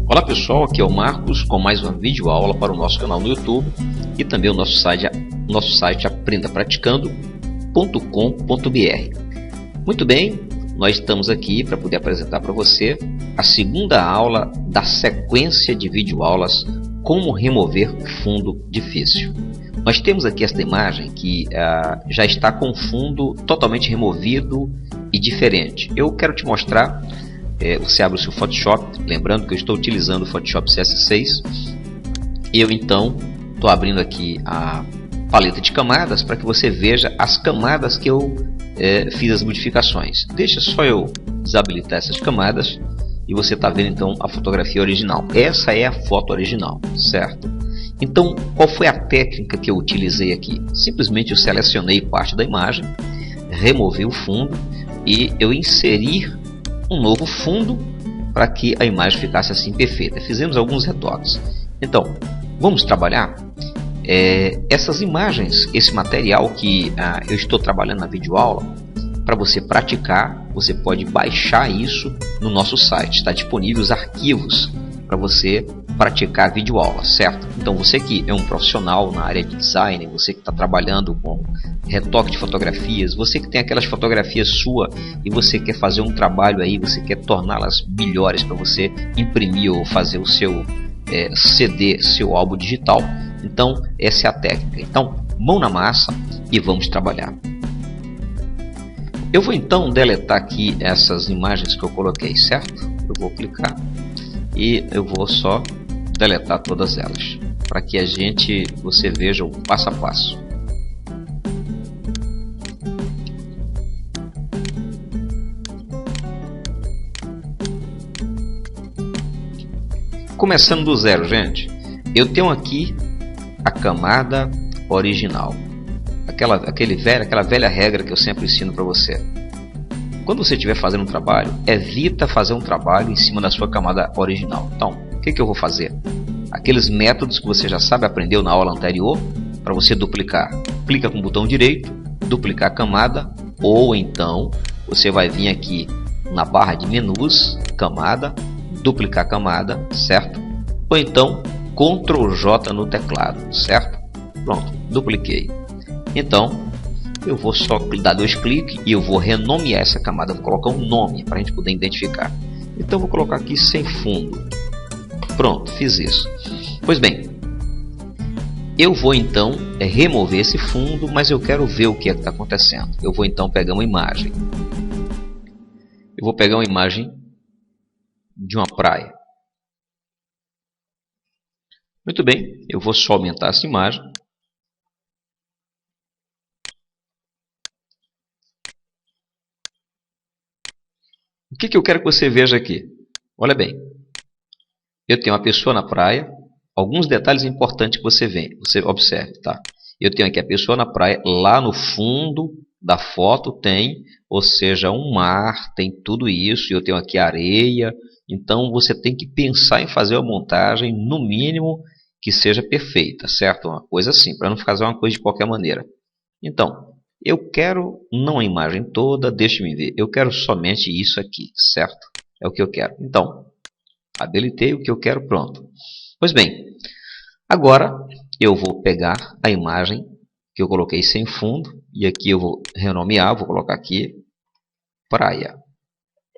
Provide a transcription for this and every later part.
Olá pessoal, aqui é o Marcos com mais uma videoaula para o nosso canal no YouTube e também o nosso site aprendapraticando.com.br. Muito bem, nós estamos aqui para poder apresentar para você a segunda aula da sequência de videoaulas Como remover fundo difícil. Nós temos aqui esta imagem que já está com o fundo totalmente removido e diferente. Eu quero te mostrar. Você abre o seu Photoshop, lembrando que eu estou utilizando o Photoshop CS6. Eu então estou abrindo aqui a paleta de camadas para que você veja as camadas que eu fiz as modificações. Deixa só eu desabilitar essas camadas e você está vendo então a fotografia original. Essa é a foto original, certo? Então, qual foi a técnica que eu utilizei aqui? Simplesmente eu selecionei parte da imagem, removi o fundo e eu inseri um novo fundo para que a imagem ficasse assim perfeita. Fizemos alguns retoques. Então, vamos trabalhar essas imagens, esse material que eu estou trabalhando na videoaula. Para você praticar, você pode baixar isso no nosso site. Está disponível os arquivos para você praticar a videoaula, certo? Então você que é um profissional na área de design, você que está trabalhando com retoque de fotografias, você que tem aquelas fotografias sua e você quer fazer um trabalho aí, você quer torná-las melhores para você imprimir ou fazer o seu CD, seu álbum digital. Então essa é a técnica. Então mão na massa e vamos trabalhar. Eu vou então deletar aqui essas imagens que eu coloquei, certo? Eu vou clicar e eu vou só deletar todas elas, para que você veja o passo a passo. Começando do zero, gente. Eu tenho aqui a camada original, aquela velha regra que eu sempre ensino para você. Quando você estiver fazendo um trabalho, evita fazer um trabalho em cima da sua camada original. Então, o que eu vou fazer? Aqueles métodos que você já sabe, aprendeu na aula anterior, para você duplicar. Clica com o botão direito, duplicar a camada, ou então você vai vir aqui na barra de menus, camada, duplicar camada, certo? Ou então Ctrl J no teclado, certo? Pronto, dupliquei. Então eu vou só dar 2 cliques e eu vou renomear essa camada, vou colocar um nome para a gente poder identificar. Então vou colocar aqui sem fundo. Pronto, fiz isso. Pois bem, eu vou então remover esse fundo, mas eu quero ver o que está acontecendo. Eu vou então pegar uma imagem. Eu vou pegar uma imagem de uma praia. Muito bem, eu vou só aumentar essa imagem. O que eu quero que você veja aqui? Olha bem, eu tenho uma pessoa na praia. Alguns detalhes importantes que você observe, tá? Eu tenho aqui a pessoa na praia, lá no fundo da foto tem, ou seja, um mar, tem tudo isso, e eu tenho aqui areia. Então você tem que pensar em fazer uma montagem, no mínimo, que seja perfeita, certo? Uma coisa assim, para não fazer uma coisa de qualquer maneira. Então, eu quero, não a imagem toda, deixe-me ver, eu quero somente isso aqui, certo? É o que eu quero. Então, habilitei o que eu quero, pronto. Pois bem, agora eu vou pegar a imagem que eu coloquei sem fundo e aqui eu vou renomear, vou colocar aqui praia.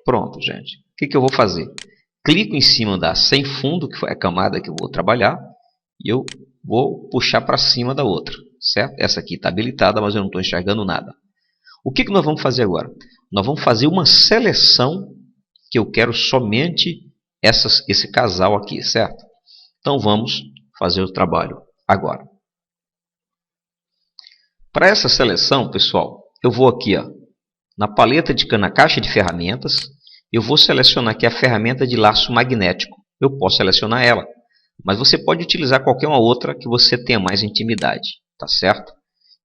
Pronto, gente. O que eu vou fazer? Clico em cima da sem fundo, que foi a camada que eu vou trabalhar, e eu vou puxar para cima da outra, certo? Essa aqui está habilitada, mas eu não estou enxergando nada. O que nós vamos fazer agora? Nós vamos fazer uma seleção que eu quero somente esse casal aqui, certo? Então vamos fazer o trabalho agora. Para essa seleção, pessoal, eu vou aqui na caixa de ferramentas, eu vou selecionar aqui a ferramenta de laço magnético. Eu posso selecionar ela, mas você pode utilizar qualquer uma outra que você tenha mais intimidade, tá certo?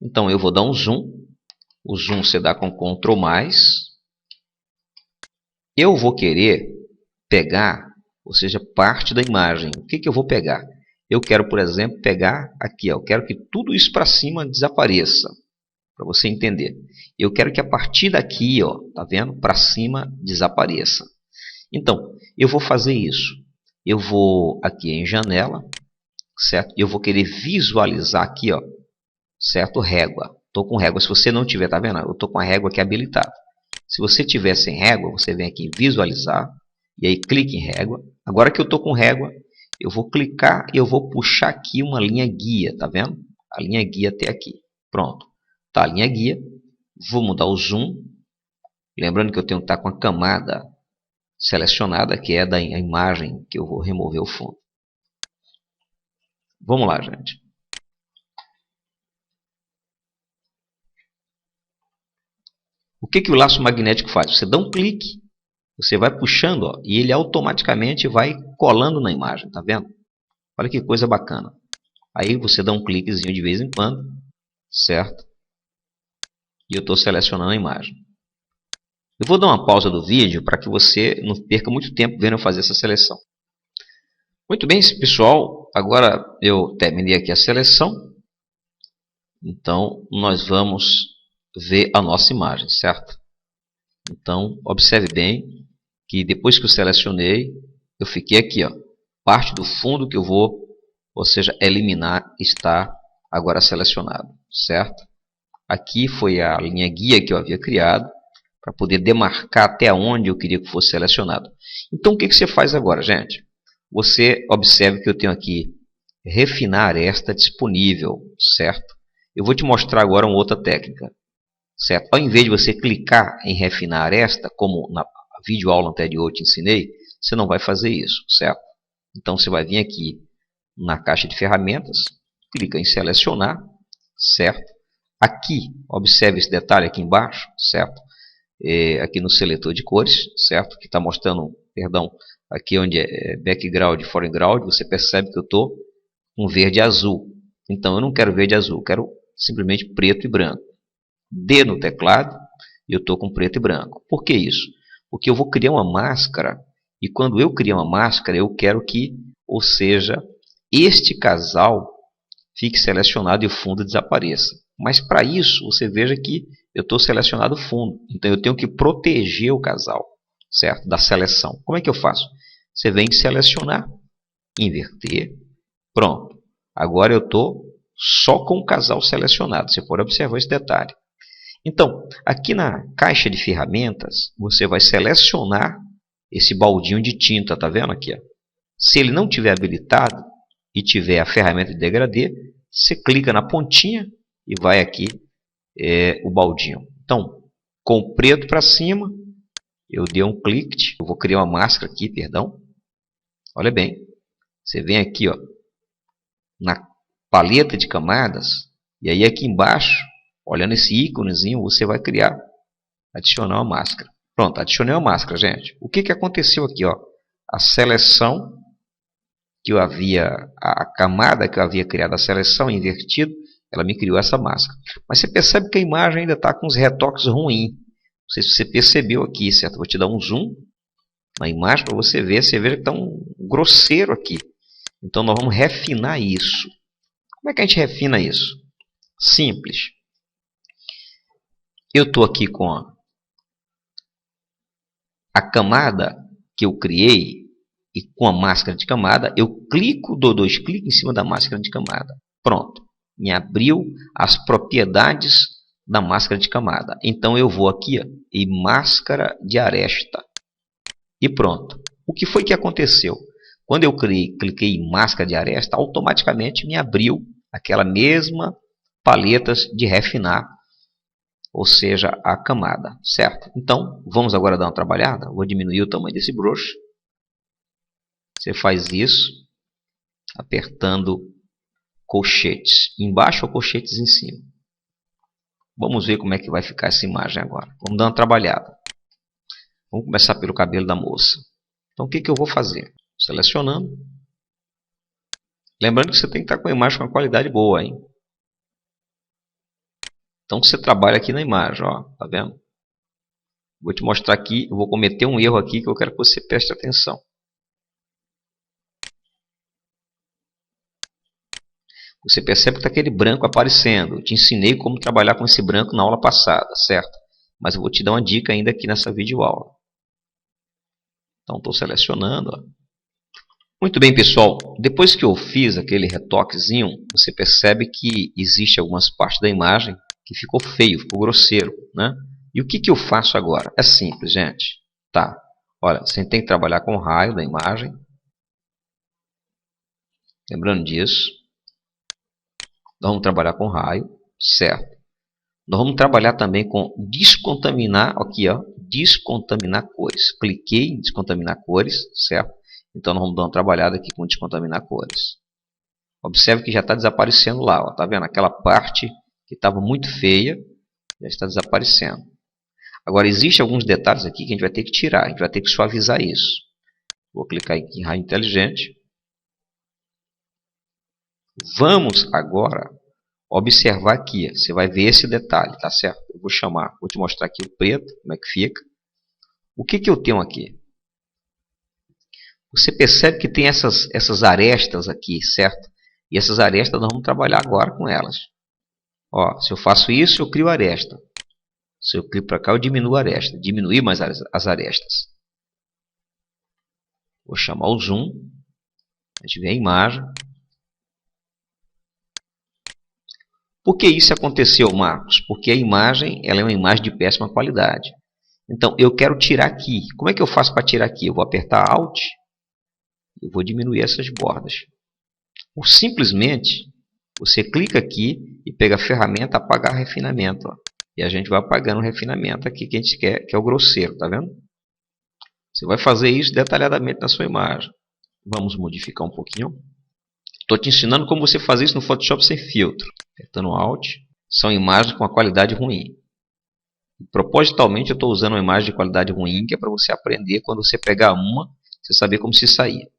Então eu vou dar um zoom. O zoom você dá com Ctrl+. Eu vou querer pegar, ou seja, parte da imagem. O que eu vou pegar? Eu quero, por exemplo, pegar aqui. Eu quero que tudo isso para cima desapareça. para você entender. Eu quero que a partir daqui, ó, tá vendo? Para cima desapareça. Então, eu vou fazer isso. Eu vou aqui em janela, certo? Eu vou querer visualizar aqui, ó, certo? Régua. Estou com régua. Se você não tiver, tá vendo? Eu estou com a régua aqui habilitada. Se você tiver sem régua, você vem aqui em visualizar e aí clique em régua. Agora que eu estou com régua, eu vou clicar e eu vou puxar aqui uma linha guia, tá vendo? A linha guia até aqui. Pronto. Tá a linha guia. Vou mudar o zoom. Lembrando que eu tenho que estar com a camada selecionada, que é da imagem que eu vou remover o fundo. Vamos lá, gente. O que o laço magnético faz? Você dá um clique, você vai puxando, ó, e ele automaticamente vai colando na imagem, tá vendo? Olha que coisa bacana. Aí você dá um cliquezinho de vez em quando, certo? E eu estou selecionando a imagem. Eu vou dar uma pausa do vídeo para que você não perca muito tempo vendo eu fazer essa seleção. Muito bem, pessoal. Agora eu terminei aqui a seleção. Então, nós vamos ver a nossa imagem, certo? Então, observe bem que depois que eu selecionei, eu fiquei aqui, ó. Parte do fundo que eu vou, ou seja, eliminar, está agora selecionado, certo? Aqui foi a linha guia que eu havia criado para poder demarcar até onde eu queria que fosse selecionado. Então, o que você faz agora, gente? Você observe que eu tenho aqui refinar aresta disponível, certo? Eu vou te mostrar agora uma outra técnica, certo? Ao invés de você clicar em refinar aresta, como na videoaula anterior eu te ensinei, você não vai fazer isso, certo? Então, você vai vir aqui na caixa de ferramentas, clica em selecionar, certo? Aqui, observe esse detalhe aqui embaixo, certo? Aqui no seletor de cores, certo? Que está mostrando, perdão, aqui onde é background e foreground, você percebe que eu estou com verde e azul. Então, eu não quero verde e azul, eu quero simplesmente preto e branco. D no teclado, e eu estou com preto e branco. Por que isso? Porque eu vou criar uma máscara, e quando eu criar uma máscara, eu quero que, ou seja, este casal fique selecionado e o fundo desapareça. Mas para isso, você veja que eu estou selecionado o fundo. Então eu tenho que proteger o casal, certo? Da seleção. Como é que eu faço? Você vem selecionar, inverter, pronto. Agora eu estou só com o casal selecionado. Você pode observar esse detalhe. Então, aqui na caixa de ferramentas, você vai selecionar esse baldinho de tinta, tá vendo aqui? Ó? Se ele não tiver habilitado e tiver a ferramenta de degradê, você clica na pontinha e vai aqui o baldinho. Então, com o preto para cima, eu dei um clique, eu vou criar uma máscara aqui, perdão. Olha bem, você vem aqui, ó, na paleta de camadas, e aí aqui embaixo, olhando esse íconezinho, você vai criar, adicionar uma máscara. Pronto, adicionei uma máscara, gente. O que aconteceu aqui? Ó? A seleção que eu havia, a camada que eu havia criado, a seleção invertida, ela me criou essa máscara. Mas você percebe que a imagem ainda está com uns retoques ruins. Não sei se você percebeu aqui, certo? Vou te dar um zoom na imagem para você ver. Você vê que está um grosseiro aqui. Então nós vamos refinar isso. Como é que a gente refina isso? Simples. Eu estou aqui com a camada que eu criei e com a máscara de camada, eu clico, dou 2 cliques em cima da máscara de camada. Pronto. Me abriu as propriedades da máscara de camada. Então eu vou aqui, ó, em máscara de aresta. E pronto. O que foi que aconteceu? Quando eu cliquei em máscara de aresta, automaticamente me abriu aquela mesma paleta de refinar, ou seja, a camada, certo? Então, vamos agora dar uma trabalhada. Vou diminuir o tamanho desse brush. Você faz isso apertando colchetes embaixo ou colchetes em cima. Vamos ver como é que vai ficar essa imagem agora. Vamos dar uma trabalhada. Vamos começar pelo cabelo da moça. Então, o que eu vou fazer? Selecionando. Lembrando que você tem que estar com a imagem com uma qualidade boa, hein? Então, você trabalha aqui na imagem, ó, tá vendo? Vou te mostrar aqui, eu vou cometer um erro aqui que eu quero que você preste atenção. Você percebe que está aquele branco aparecendo. Eu te ensinei como trabalhar com esse branco na aula passada, certo? Mas eu vou te dar uma dica ainda aqui nessa videoaula. Então, estou selecionando. Ó. Muito bem, pessoal. Depois que eu fiz aquele retoquezinho, você percebe que existe algumas partes da imagem que ficou feio, ficou grosseiro, né? E o que eu faço agora? É simples, gente. Tá. Olha, você tem que trabalhar com o raio da imagem. Lembrando disso. Nós vamos trabalhar com raio, certo? Nós vamos trabalhar também com descontaminar, aqui ó, descontaminar cores. Cliquei em descontaminar cores, certo? Então nós vamos dar uma trabalhada aqui com descontaminar cores. Observe que já está desaparecendo lá, ó, tá vendo? Aquela parte que estava muito feia, já está desaparecendo. Agora existem alguns detalhes aqui que a gente vai ter que tirar, a gente vai ter que suavizar isso. Vou clicar aqui em raio inteligente. Vamos agora observar aqui. Você vai ver esse detalhe, tá certo? Eu vou chamar, vou te mostrar aqui o preto, como é que fica. O que eu tenho aqui? Você percebe que tem essas arestas aqui, certo? E essas arestas nós vamos trabalhar agora com elas. Ó, se eu faço isso, eu crio aresta. Se eu clico para cá, eu diminuo a aresta. Diminuir mais as arestas. Vou chamar o zoom. A gente vê a imagem. Por que isso aconteceu, Marcos? Porque a imagem ela é uma imagem de péssima qualidade. Então, eu quero tirar aqui. Como é que eu faço para tirar aqui? Eu vou apertar Alt. Eu vou diminuir essas bordas. Ou simplesmente, você clica aqui e pega a ferramenta Apagar Refinamento. Ó. E a gente vai apagando o refinamento aqui que a gente quer, que é o grosseiro. Tá vendo? Você vai fazer isso detalhadamente na sua imagem. Vamos modificar um pouquinho. Estou te ensinando como você fazer isso no Photoshop sem filtro. Apertando Alt. São imagens com a qualidade ruim. Propositalmente eu estou usando uma imagem de qualidade ruim, que é para você aprender quando você pegar uma, você saber como se sair.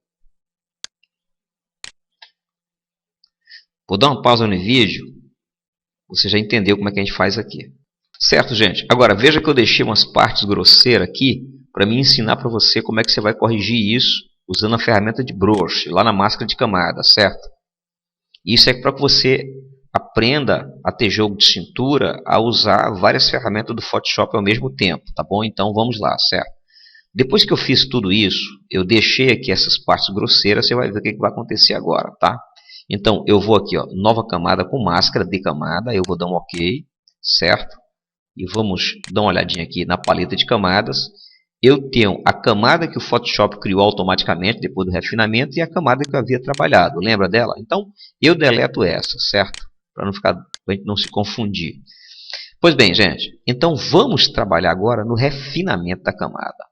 Vou dar uma pausa no vídeo. Você já entendeu como é que a gente faz aqui. Certo, gente? Agora veja que eu deixei umas partes grosseiras aqui para me ensinar para você como é que você vai corrigir isso usando a ferramenta de brush, lá na máscara de camada, certo? Isso é para que você aprenda a ter jogo de cintura, a usar várias ferramentas do Photoshop ao mesmo tempo, tá bom? Então vamos lá, certo? Depois que eu fiz tudo isso, eu deixei aqui essas partes grosseiras, você vai ver o que vai acontecer agora, tá? Então eu vou aqui, ó, nova camada com máscara de camada, eu vou dar um OK, certo? E vamos dar uma olhadinha aqui na paleta de camadas. Eu tenho a camada que o Photoshop criou automaticamente depois do refinamento e a camada que eu havia trabalhado. Lembra dela? Então, eu deleto essa, certo? Para a gente não se confundir. Pois bem, gente. Então, vamos trabalhar agora no refinamento da camada.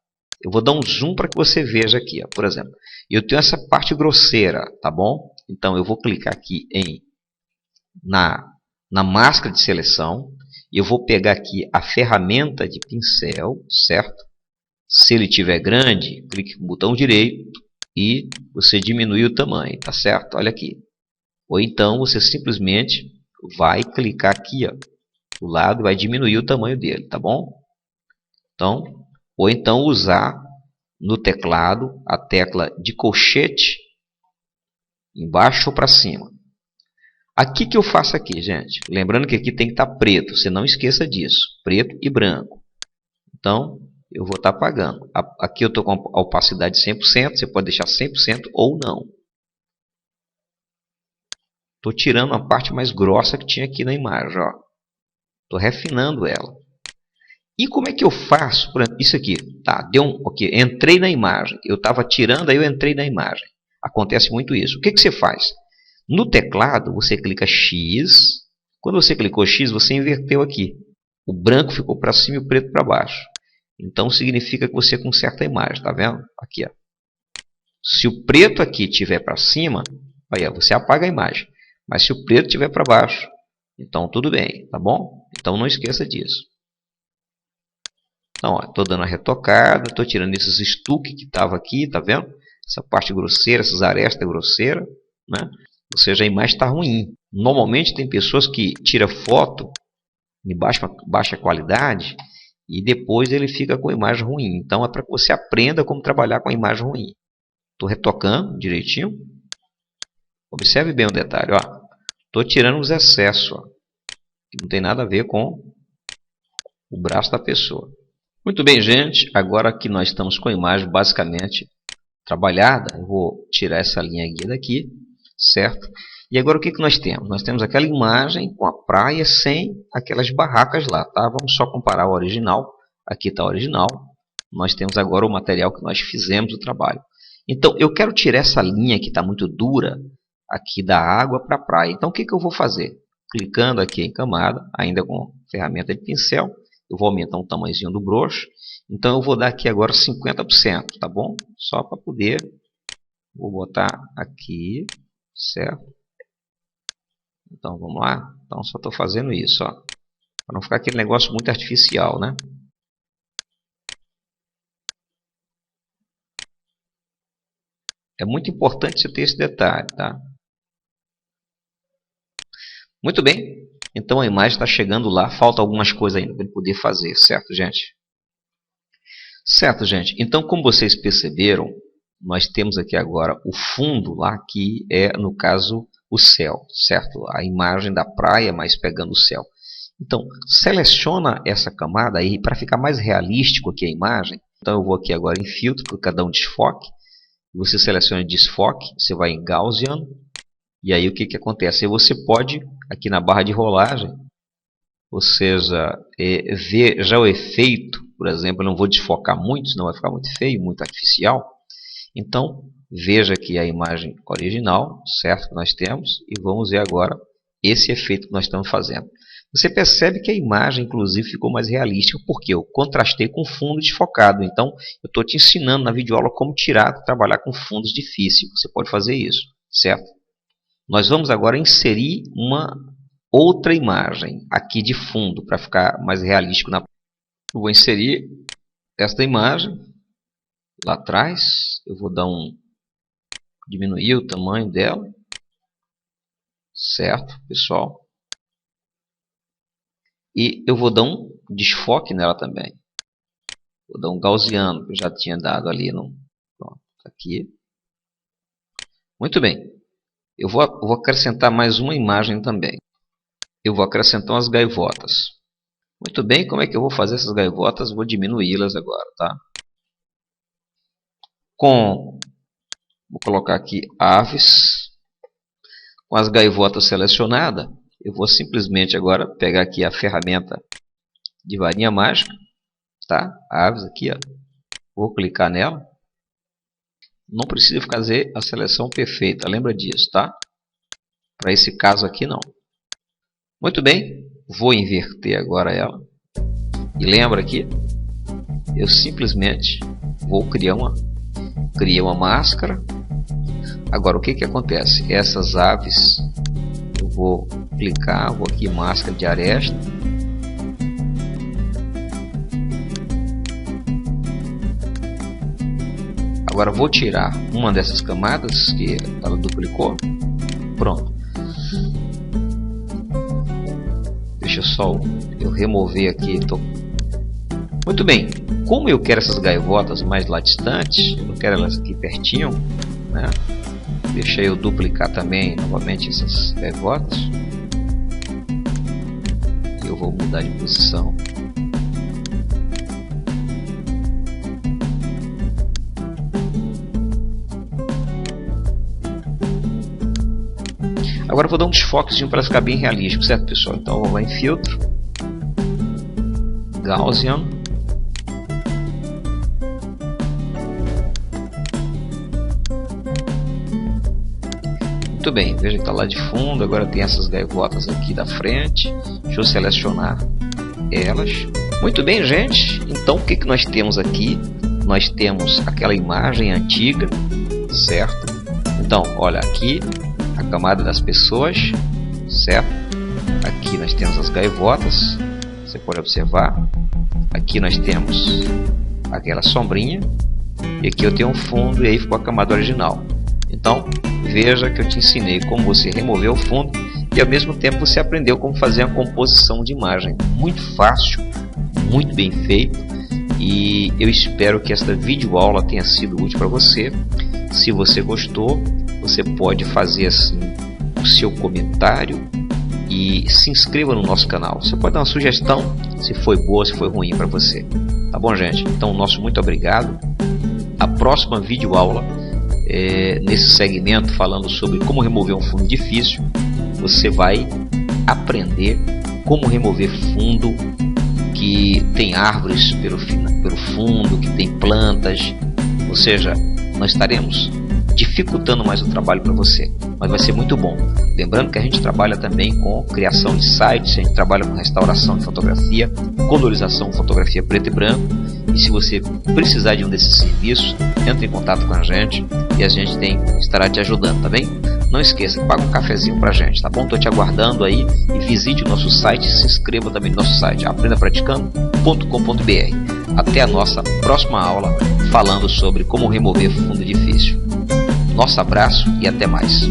Eu vou dar um zoom para que você veja aqui. Ó. Por exemplo, eu tenho essa parte grosseira, tá bom? Então, eu vou clicar aqui na máscara de seleção. E eu vou pegar aqui a ferramenta de pincel, certo? Se ele estiver grande, clique no botão direito e você diminui o tamanho, tá certo? Olha aqui. Ou então você simplesmente vai clicar aqui, ó, do lado e vai diminuir o tamanho dele, tá bom? Então, ou então usar no teclado a tecla de colchete embaixo ou para cima. Aqui que eu faço aqui, gente. Lembrando que aqui tem que estar preto, você não esqueça disso. Preto e branco. Então, eu vou estar apagando. Aqui eu estou com a opacidade 100%, você pode deixar 100% ou não. Estou tirando a parte mais grossa que tinha aqui na imagem. Estou refinando ela. E como é que eu faço? Por exemplo, isso aqui. Tá, deu um, okay, entrei na imagem. Eu estava tirando, aí eu entrei na imagem. Acontece muito isso. O que você faz? No teclado, você clica X. Quando você clicou X, você inverteu aqui. O branco ficou para cima e o preto para baixo. Então significa que você conserta a imagem, tá vendo? Aqui, ó. Se o preto aqui estiver para cima, aí, ó, você apaga a imagem. Mas se o preto estiver para baixo, então tudo bem, tá bom? Então não esqueça disso. Então, estou dando a retocada, estou tirando esses estuques que estavam aqui, tá vendo? Essa parte grosseira, essas arestas grosseiras, né? Ou seja, a imagem está ruim. Normalmente tem pessoas que tiram foto de baixa qualidade e depois ele fica com a imagem ruim. Então é para que você aprenda como trabalhar com a imagem ruim. Estou retocando direitinho. Observe bem o detalhe. Ó. Estou tirando os excessos, ó, que não tem nada a ver com o braço da pessoa. Muito bem, gente. Agora que nós estamos com a imagem basicamente trabalhada, eu vou tirar essa linha guia daqui, certo? E agora o que nós temos? Nós temos aquela imagem com a praia sem aquelas barracas lá, tá? Vamos só comparar o original. Aqui está o original. Nós temos agora o material que nós fizemos o trabalho. Então, eu quero tirar essa linha que está muito dura aqui da água para a praia. Então, o que eu vou fazer? Clicando aqui em camada, ainda com ferramenta de pincel, eu vou aumentar o tamanhozinho do broxo. Então, eu vou dar aqui agora 50%, tá bom? Só para poder, vou botar aqui, certo? Então, vamos lá. Então, só estou fazendo isso, ó, para não ficar aquele negócio muito artificial, né? É muito importante você ter esse detalhe, tá? Muito bem. Então, a imagem está chegando lá. Falta algumas coisas ainda para ele poder fazer, certo, gente? Certo, gente. Então, como vocês perceberam, nós temos aqui agora o fundo lá, que é, no caso, o céu, certo? A imagem da praia, mas pegando o céu. Então, seleciona essa camada aí para ficar mais realístico aqui a imagem. Então, eu vou aqui agora em filtro, clicar em desfoque. Você seleciona desfoque, você vai em Gaussian. E aí o que acontece? Aí você pode, aqui na barra de rolagem, ou seja, ver já o efeito. Por exemplo, eu não vou desfocar muito, senão vai ficar muito feio, muito artificial. Então, veja aqui a imagem original, certo? Que nós temos, e vamos ver agora esse efeito que nós estamos fazendo. Você percebe que a imagem, inclusive, ficou mais realística, porque eu contrastei com fundo desfocado. Então, eu estou te ensinando na videoaula como trabalhar com fundos difíceis. Você pode fazer isso, certo? Nós vamos agora inserir uma outra imagem aqui de fundo, para ficar mais realístico. Eu vou inserir esta imagem lá atrás. Eu vou dar diminuir o tamanho dela, certo, pessoal? E eu vou dar um desfoque nela também. Vou dar um gaussiano, que eu já tinha dado ali. Pronto, aqui. Muito bem. Eu vou acrescentar mais uma imagem também. Eu vou acrescentar umas gaivotas. Muito bem, como é que eu vou fazer essas gaivotas? Vou diminuí-las agora, tá? Vou colocar aqui aves. Com as gaivotas selecionadas, eu vou simplesmente agora pegar aqui a ferramenta de varinha mágica, tá? Aves aqui, ó. Vou clicar nela. Não precisa fazer a seleção perfeita, lembra disso, tá? Para esse caso aqui não. Muito bem, vou inverter agora ela. E lembra aqui, eu simplesmente vou criar uma máscara. Agora o que acontece? Essas aves, eu vou clicar, vou aqui máscara de aresta. Agora vou tirar uma dessas camadas que ela duplicou. Pronto. Deixa só eu remover aqui. Muito bem. Como eu quero essas gaivotas mais lá distantes, eu não quero elas aqui pertinho, né? Deixa eu duplicar também novamente essas gaivotas. Eu vou mudar de posição. Agora eu vou dar um desfoquezinho para ficar bem realístico, certo, pessoal? Então eu vou lá em filtro, Gaussian. Muito bem, veja que está lá de fundo. Agora tem essas gaivotas aqui da frente. Deixa eu selecionar elas. Muito bem, gente. Então o que nós temos aqui? Nós temos aquela imagem antiga, certo? Então, olha aqui a camada das pessoas, certo? Aqui nós temos as gaivotas, você pode observar. Aqui nós temos aquela sombrinha, e aqui eu tenho um fundo, e aí ficou a camada original. Então veja que eu te ensinei como você remover o fundo e ao mesmo tempo você aprendeu como fazer a composição de imagem. Muito fácil, muito bem feito, e eu espero que esta videoaula tenha sido útil para você. Se você gostou, você pode fazer assim o seu comentário e se inscreva no nosso canal. Você pode dar uma sugestão, se foi boa, se foi ruim para você. Tá bom, gente? Então, nosso muito obrigado. A próxima videoaula, nesse segmento falando sobre como remover um fundo difícil, você vai aprender como remover fundo que tem árvores pelo fundo, que tem plantas, ou seja, nós estaremos dificultando mais o trabalho para você, mas vai ser muito bom. Lembrando que a gente trabalha também com criação de sites, a gente trabalha com restauração de fotografia, colorização, fotografia preto e branco, e se você precisar de um desses serviços, entre em contato com a gente e a gente estará te ajudando, tá bem? Não esqueça, paga um cafezinho pra gente, tá bom? Estou te aguardando aí e visite o nosso site e se inscreva também no nosso site, aprendapraticando.com.br. Até a nossa próxima aula falando sobre como remover fundo difícil. Nosso abraço e até mais.